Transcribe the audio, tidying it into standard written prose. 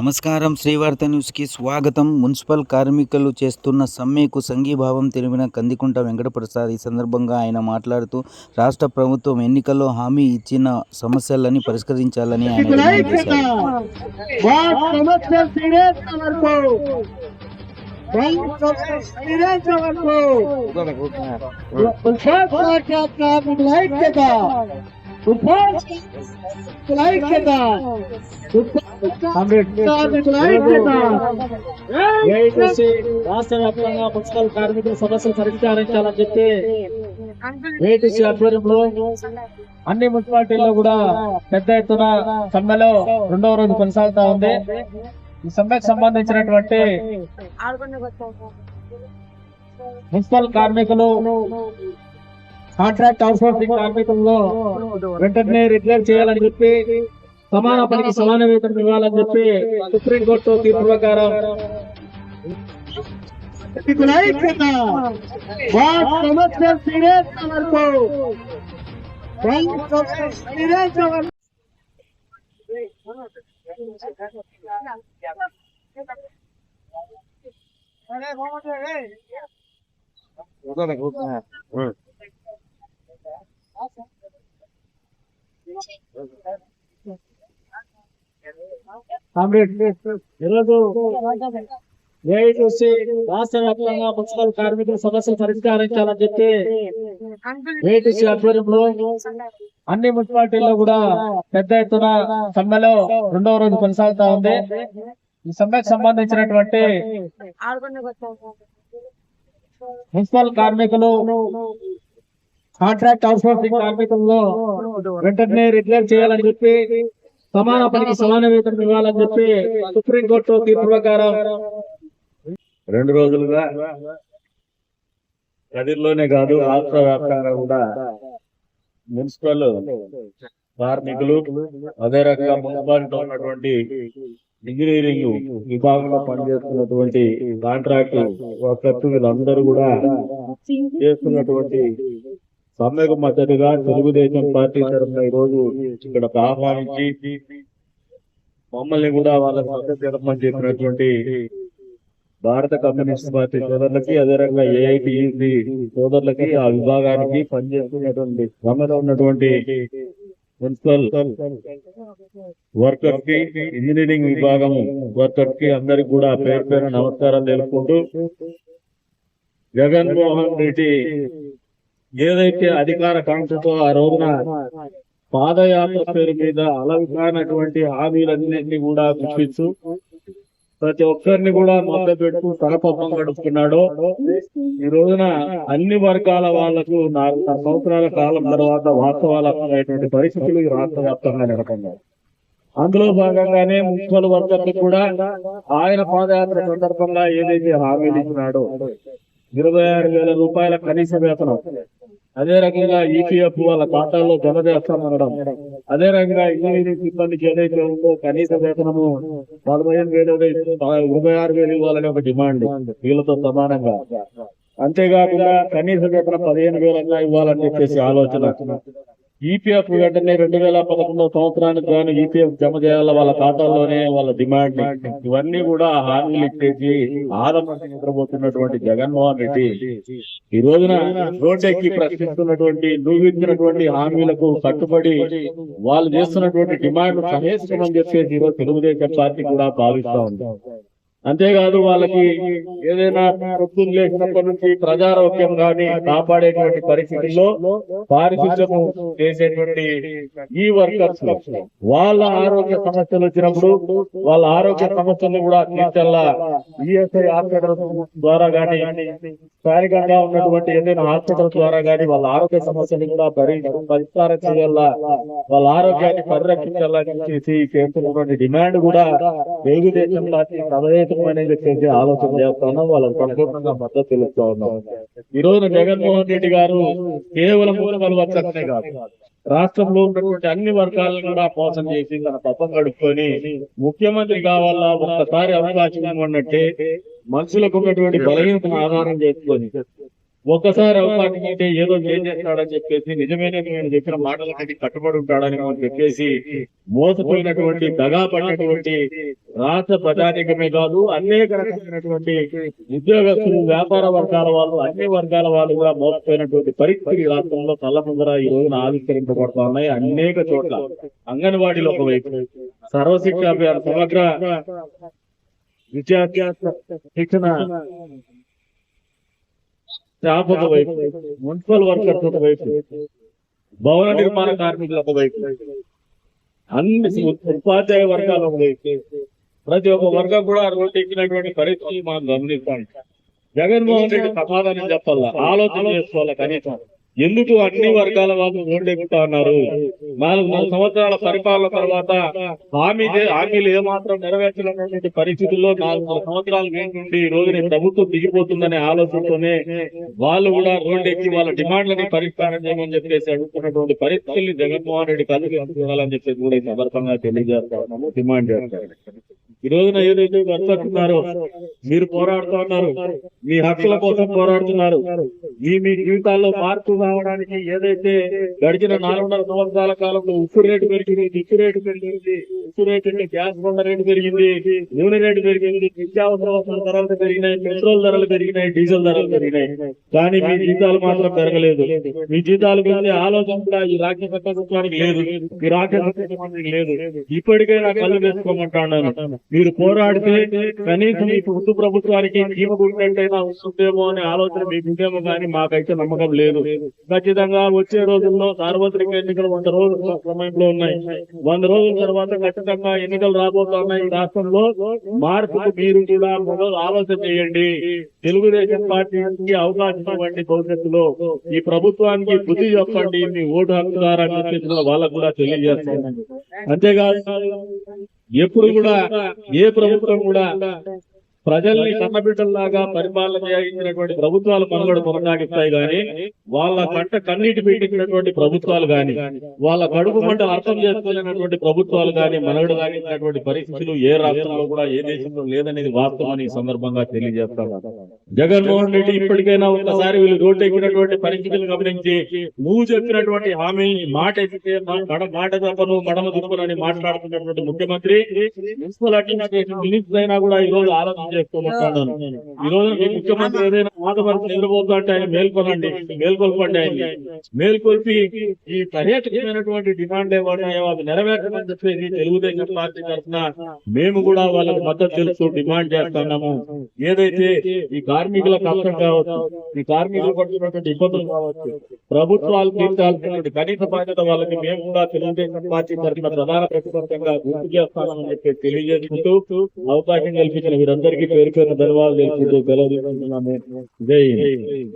నమస్కారం. శ్రీవార్త న్యూస్కి స్వాగతం. మున్సిపల్ కార్మికులు చేస్తున్న సమ్మెకు సంఘీభావం తెలిపిన కందికుంట వెంకటప్రసాద్. ఈ సందర్భంగా ఆయన మాట్లాడుతూ రాష్ట్ర ప్రభుత్వం ఎన్నికల్లో హామీ ఇచ్చిన సమస్యలని పరిష్కరించాలని ఆయన డిమాండ్ చేశారు. రాష్ట్ర వ్యాప్తంగా మున్సిపల్ కార్మికుల సమస్యలు పరిష్కరించాలని చెప్పి ఏటీసీ ఆధ్వర్యంలో అన్ని మున్సిపాలిటీల్లో కూడా పెద్ద ఎత్తున సమ్మెలో రెండవ రోజు కొనసాగుతా ఉంది. ఈ సమ్మెకు సంబంధించినటువంటి మున్సిపల్ కార్మికులు కాంట్రాక్ట్ అవుట్సోర్సింగ్ కార్మికుల్లో వెంటనే రెగ్యులర్ చేయాలని చెప్పి సమాన పనికి సమాన వేతనం ఇవ్వాలని చెప్పి సుప్రీంకోర్టు తీర్పు ప్రకారం ఈరోజు ఏఐటీసీ రాష్ట్ర వ్యాప్తంగా మున్సిపల్ కార్మికుల సమస్యలు పరిష్కరించాలని చెప్పి ఏఐటీసీ ఆధ్వర్యంలో అన్ని మున్సిపాలిటీల్లో కూడా పెద్ద ఎత్తున సమ్మెలో రెండవ రోజు కొనసాగుతా ఉంది. ఈ సమ్మెకు సంబంధించినటువంటి మున్సిపల్ కార్మికులు కాంట్రాక్ట్ అవుట్సోర్సింగ్ కార్మికుల్లో వెంటనే రెగ్యులర్ చేయాలని చెప్పి సమాన పనికి సమాన వేతనం ఇవ్వాలని చెప్పి సుప్రీంకోర్టు తీర్పు ప్రకారం 2 రోజులుగా కదిర్లోనే కాదు రాష్ట్ర వ్యాప్తంగా కూడా మున్సిపల్ కార్మికులు అదే రకంగా మున్సిపాలిటీలో ఉన్నటువంటి ఇంజనీరింగ్ విభాగంలో పనిచేస్తున్నటువంటి కాంట్రాక్ట్ వర్కర్స్ వీళ్ళందరూ కూడా చేస్తున్నటువంటి సమ్మెకు మద్దతుగా తెలుగుదేశం పార్టీ తరఫున ఈ రోజు ఇక్కడ ఆహ్వానించి మమ్మల్ని కూడా వాళ్ళ మద్దతు తెలపమని చెప్పినటువంటి భారత కమ్యూనిస్ట్ పార్టీ సోదరులకి అదే రకంగా ఏఐటియుసి సోదరులకి ఆ విభాగానికి పనిచేస్తున్నటువంటి సమ్మెలో ఉన్నటువంటి మున్సిపల్ వర్కర్స్ కి ఇంజనీరింగ్ విభాగం వర్కర్స్ కి అందరికి కూడా పేరు పేరు నమస్కారాలు తెలుపుకుంటూ జగన్మోహన్ రెడ్డి ఏదైతే అధికార కాంక్షతో ఆ రోజున పాదయాత్ర పేరు మీద అలవికానటువంటి హామీలన్నింటినీ కూడా గుర్తిస్తూ ప్రతి ఒక్కరిని కూడా మొదలు పెట్టుకు తలపప్పం గడుపుతున్నాడో ఈ రోజున అన్ని వర్గాల వాళ్లకు 4 సంవత్సరాల కాలం తర్వాత వాస్తవాలటువంటి పరిస్థితులు ఈ రాష్ట్ర వ్యాప్తంగా నెలకొన్నాయి. అందులో భాగంగానే మున్సిపల్ వర్కర్లు కూడా ఆయన పాదయాత్ర సందర్భంగా ఏదైతే హామీలు ఇచ్చినాడో 26,000 రూపాయల కనీస వేతనం, అదే రకంగా ఈపీఎఫ్ వాళ్ళ ఖాతాల్లో జమ చేస్తామనడం, అదే రకంగా ఇంజనీరింగ్ సిబ్బందికి ఏదైతే ఉందో కనీస వేతనము 45,000 26,000 ఇవ్వాలని ఒక డిమాండ్ వీళ్ళతో సమానంగా, అంతేకాకుండా కనీస వేతనం 15,000 ఇవ్వాలని చెప్పేసి ఆలోచన, ఈపీఎఫ్ వెంటనే 2011 సంవత్సరానికి గాను ఈపీఎఫ్ జమ చేయాల వాళ్ళ ఖాతాల్లోనే వాళ్ళ డిమాండ్, ఇవన్నీ కూడా హామీలు ఇచ్చేసి ఆదమర్చి నిద్రపోతున్నటువంటి జగన్మోహన్ రెడ్డి ఈ రోజున రోడ్డెక్కి ప్రశ్నిస్తున్నటువంటి నువ్వు ఇచ్చినటువంటి హామీలకు కట్టుబడి వాళ్ళు చేస్తున్నటువంటి డిమాండ్ సహేసుకమని చెప్పేసి ఈరోజు తెలుగుదేశం పార్టీ కూడా భావిస్తా ఉంది. అంతేకాదు వాళ్ళకి ఏదైనా పొద్దున్న లేచినప్పటి నుంచి ప్రజారోగ్యం గాని కాపాడేటువంటి పరిస్థితుల్లో పారిశుద్ధ్యం చేసేటువంటి ఈ వర్కర్స్ వాళ్ళ ఆరోగ్య సమస్యలు వచ్చినప్పుడు వాళ్ళ ఆరోగ్య సమస్యలు కూడా తీర్చల్లా ఈఎస్ఐ హాస్పిటల్ ద్వారా గాని స్థానికంగా ఉన్నటువంటి ఏదైనా హాస్పిటల్ ద్వారా గాని వాళ్ళ ఆరోగ్య సమస్యలు కూడా పరిష్కారం చేయాలా, వాళ్ళ ఆరోగ్యాన్ని పరిరక్షించాలని చెప్పేసి చేస్తున్నటువంటి డిమాండ్ కూడా తెలుగుదేశం పార్టీ అనేది చేసే ఆలోచన చేస్తా ఉన్నాం. వాళ్ళకి సంపూర్ణంగా మద్దతు తెలుస్తా ఉన్నాం. ఈ రోజు జగన్మోహన్ రెడ్డి గారు కేవలం మున్సిపల్ వర్కర్స్నే కాదు రాష్ట్రంలో ఉన్నటువంటి అన్ని వర్గాలను కూడా మోసం చేసి తన పప్పం గడుపుకొని ముఖ్యమంత్రి కావాలా ఒక్కసారి అవకాశం ఇవ్వనంటే మనుషులకు ఉన్నటువంటి బలహీనతను ఆధారం చేసుకొని ఒక్కసారి అవకాశం అంటే ఏదో చేంజ్ చేస్తాడని చెప్పేసి నిజమైన నేను చెప్పిన మాటలకి కట్టుబడి ఉంటాడని మనం చెప్పేసి మోసపోయినటువంటి దగా పడినటువంటి రాష్ట్ర ప్రజానికమే కాదు అనేక రకమైనటువంటి ఉద్యోగస్తులు, వ్యాపార వర్గాల వాళ్ళు, అన్ని వర్గాల వాళ్ళు కూడా మోసపోయినటువంటి పరిస్థితి రాష్ట్రంలో కళ్ళ ముందర ఈ రోజున ఆవిష్కరించబడతా ఉన్నాయి. అనేక చోట్ల అంగన్వాడీలో ఒకవైపు, సర్వశిక్ష అభియాన్, సమగ్ర విద్యా శిక్షణ స్టాఫ్ ఒకవైపు, మున్సిపల్ వర్కర్స్ ఒకవైపు, భవన నిర్మాణ కార్మికులు ఒకవైపు, అన్ని ఉపాధ్యాయ వర్గాలు ఒకవైపు, ప్రతి ఒక్క వర్గం కూడా రోడ్డు ఎక్కినటువంటి పరిస్థితి మనం గమనిస్తాం. జగన్మోహన్ రెడ్డి సమాధానం చెప్పాలా, ఆలోచన చేసుకోవాలా కనీసం. ఎందుకు అన్ని వర్గాల వాళ్ళు రోడ్డు ఎక్కుతా ఉన్నారు? 4 సంవత్సరాల పరిపాలన తర్వాత హామీలు ఏమాత్రం నెరవేర్చలేనటువంటి పరిస్థితుల్లో 4 సంవత్సరాల నుండి ఈ రోజున ప్రభుత్వం దిగిపోతుందనే ఆలోచనతోనే వాళ్ళు కూడా రోడ్డు ఎక్కి వాళ్ళ డిమాండ్లని పరిష్కారం చేయమని చెప్పేసి అడుగుతున్నటువంటి పరిస్థితుల్ని జగన్మోహన్ రెడ్డి కళ్ళు చూడాలని చెప్పేసి కూడా ఈ సందర్భంగా తెలియజేస్తా ఉన్నాము, డిమాండ్ చేస్తారు. ఈ రోజున ఏదైతే వర్తిస్తున్నారో మీరు పోరాడుతూ ఉన్నారు, మీ హక్కుల కోసం పోరాడుతున్నారు, మీ జీవితాల్లో మార్పు రావడానికి ఏదైతే గడిచిన 400 సంవత్సరాల కాలంలో ఉప్పు రేటు పెరిగింది, దిక్కు రేటు పెరిగింది, ఉప్పు రేటు అంటే గ్యాస్ బండ రేటు పెరిగింది, నూనె రేటు పెరిగింది, నిత్యావసర వస్తువుల ధరలు పెరిగినాయి, పెట్రోల్ ధరలు పెరిగినాయి, డీజిల్ ధరలు పెరిగినాయి. కానీ మీ జీతాలు మాత్రం పెరగలేదు. మీ జీతాలు గురించి ఆలోచన కూడా ఈ రాజ్య ప్రభుత్వానికి లేదు, ఈ రాజ్య ప్రభుత్వానికి లేదు. ఇప్పటికైనా కళ్ళు వేసుకోమంటున్నాను. మీరు పోరాడితే కనీసం ఈ ముందు ప్రభుత్వానికి చీమ గుంటైనా వస్తుందేమో అనే ఆలోచన మీకు ఉందేమో కానీ మాకైతే నమ్మకం లేదు. ఖచ్చితంగా వచ్చే రోజుల్లో సార్వత్రిక ఎన్నికలు 100 రోజుల సమయంలో ఉన్నాయి. 100 రోజుల తర్వాత ఖచ్చితంగా ఎన్నికలు రాబోతున్నాయి. ఈ రాష్ట్రంలో మార్పుకు మీరు కూడా మొదలు ఆలోచన చేయండి. తెలుగుదేశం పార్టీకి అవకాశం ఇవ్వండి. భవిష్యత్తులో ఈ ప్రభుత్వానికి బుద్ధి చెప్పండి. మీ ఓటు హక్కుదారని చెప్పేసి వాళ్ళకు కూడా తెలియజేస్తాను. అంతేకాదు ఎప్పుడు కూడా ఏ ప్రభుత్వం కూడా ప్రజల్ని కన్నబిడ్డల్లాగా పరిపాలన చేయించినటువంటి ప్రభుత్వాలు మనుగడ కొనసాగిస్తాయి గాని వాళ్ళ పంట కన్నీటి పెట్టినటువంటి ప్రభుత్వాలు గాని వాళ్ళ కడుపు మంట అర్థం చేసుకోలేనటువంటి ప్రభుత్వాలు గాని మనుగడ సాగించినటువంటి పరిస్థితులు ఏ రాష్ట్రంలో కూడా ఏ దేశంలో లేదనేది వాస్తవాన్ని ఈ సందర్భంగా తెలియజేస్తాను. జగన్మోహన్ రెడ్డి ఇప్పటికైనా ఒకసారి వీళ్ళు రోడ్డు ఎక్కినటువంటి పరిస్థితులు గమనించి నువ్వు చెప్పినటువంటి హామీ మాట ఎక్కితే మాట తప్పను మడమ దుప్పనని మాట్లాడుతున్నటువంటి ముఖ్యమంత్రి మున్సిపల్ అడ్మినిస్ట్రేషన్ మినిస్టర్ అయినా కూడా ఈ రోజు ఆలోచన చేసుకోమంటున్నాను. ఈ రోజు మీ ముఖ్యమంత్రి ఏదైనా ఆటవరకు నిద్రపోతుంటే ఆయన మేల్కొల్పండి. ఆయన్ని మేల్కొల్పి ఈ పర్యాటకమైనటువంటి డిమాండ్ ఏమన్నాయో అవి నెరవేర్చమని చెప్పేసి తెలుగుదేశం పార్టీ తరఫున మేము కూడా వాళ్ళకి మద్దతు తెలుస్తూ డిమాండ్ చేస్తున్నాము. ఏదైతే ఈ కార్మికుల కష్టం కావచ్చు, ఈ కార్మికులు పడుతున్నటువంటి ఇబ్బందులు కావచ్చు, ప్రభుత్వాలు తీర్చాల్సినటువంటి కనీస బాధ్యత వాళ్ళకి మేము కూడా తెలుగుదేశం పార్టీ తరఫున ప్రధాన ప్రతిపక్షంగా గుర్తు చేస్తామని చెప్పి తెలియజేసుకుంటూ అవకాశం కల్పించిన వీరందరికీ పేరు పేరు ధన్యవాదాలు తెలుపుతూ సెలవు తీసుకుంటున్నాను. జై హింద్.